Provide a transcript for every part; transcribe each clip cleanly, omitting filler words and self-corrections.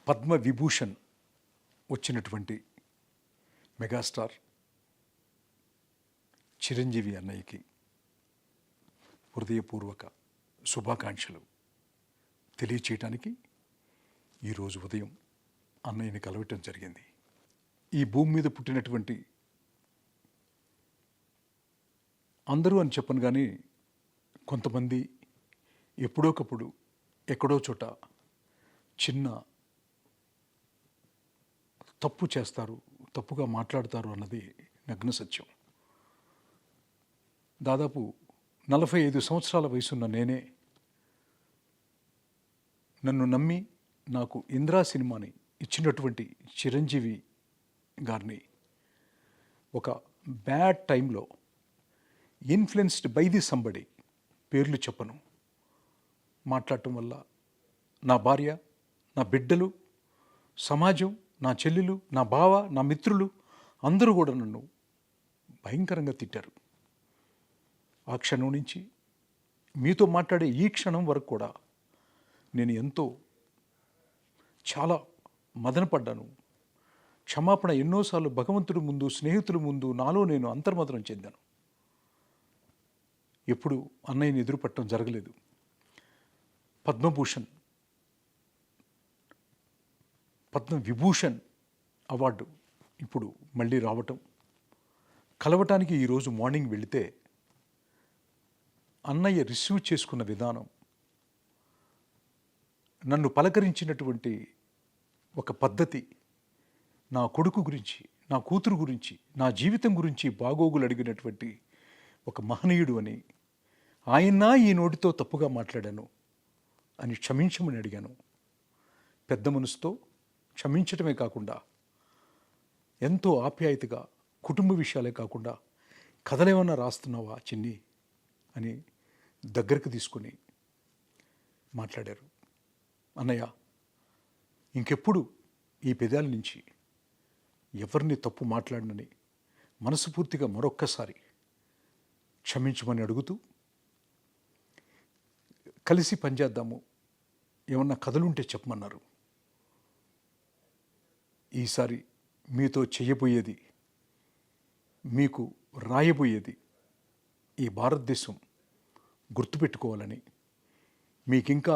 పద్మవిభూషణ్ వచ్చినటువంటి మెగాస్టార్ చిరంజీవి అన్నయ్యకి హృదయపూర్వక శుభాకాంక్షలు తెలియచేయటానికి ఈరోజు ఉదయం అన్నయ్యని కలవటం జరిగింది. ఈ భూమి మీద పుట్టినటువంటి అందరూ అని చెప్పను కానీ కొంతమంది ఎప్పుడోకప్పుడు ఎక్కడో చోట చిన్న తప్పు చేస్తారు, తప్పుగా మాట్లాడతారు అన్నది నగ్న సత్యం. దాదాపు 45 సంవత్సరాల వయసున్న నేనే నన్ను నమ్మి నాకు ఇంద్రా సినిమాని ఇచ్చినటువంటి చిరంజీవి గారిని ఒక బ్యాడ్ టైంలో ఇన్ఫ్లుయెన్స్డ్ బై ది సంబడి, పేర్లు చెప్పను, మాట్లాడటం వల్ల నా భార్య, నా బిడ్డలు, సమాజం, నా చెల్లెలు, నా బావ, నా మిత్రులు అందరూ కూడా నన్ను భయంకరంగా తిట్టారు. ఆ క్షణం నుంచి మీతో మాట్లాడే ఈ క్షణం వరకు కూడా నేను ఎంతో చాలా మదనపడ్డాను. క్షమాపణ ఎన్నోసార్లు భగవంతుడి ముందు, స్నేహితుల ముందు నాలో నేను అంతర్మదనం చెందాను. ఎప్పుడు అన్నయ్యని ఎదురుపట్టడం జరగలేదు. పద్మవిభూషణ్ అవార్డు ఇప్పుడు మళ్ళీ రావటం, కలవటానికి ఈరోజు మార్నింగ్ వెళితే అన్నయ్య రిసీవ్ చేసుకున్న విధానం, నన్ను పలకరించినటువంటి ఒక పద్ధతి, నా కొడుకు గురించి, నా కూతురు గురించి, నా జీవితం గురించి బాగోగులు అడిగినటువంటి ఒక మహనీయుడు అని, ఆయన ఈ నోటితో తప్పుగా మాట్లాడాను అని క్షమించమని అడిగాను. పెద్ద మనసుతో క్షమించటమే కాకుండా ఎంతో ఆప్యాయతగా, కుటుంబ విషయాలే కాకుండా కథలేమన్నా రాస్తున్నావా చిన్ని అని దగ్గరకు తీసుకొని మాట్లాడారు. అన్నయ్య, ఇంకెప్పుడు ఈ పెదాల నుంచి ఎవరిని తప్పు మాట్లాడనని మనస్ఫూర్తిగా మరొక్కసారి క్షమించమని అడుగుతూ, కలిసి పనిచేద్దాము, ఏమన్నా కథలుంటే చెప్పమన్నారు. ఈసారి మీతో చేయబోయేది, మీకు రాయబోయేది ఈ భారతదేశం గుర్తుపెట్టుకోవాలని, మీకింకా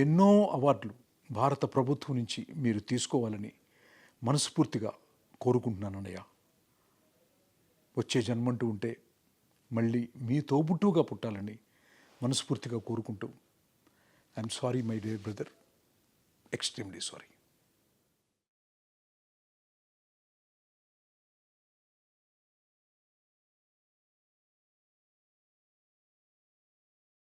ఎన్నో అవార్డులు భారత ప్రభుత్వం నుంచి మీరు తీసుకోవాలని మనస్ఫూర్తిగా కోరుకుంటున్నాను అన్నయ్య. వచ్చే జన్మంటూ ఉంటే మళ్ళీ మీ తోబుట్టుగా పుట్టాలని మనస్ఫూర్తిగా కోరుకుంటూ, I'm sorry my dear brother, extremely sorry.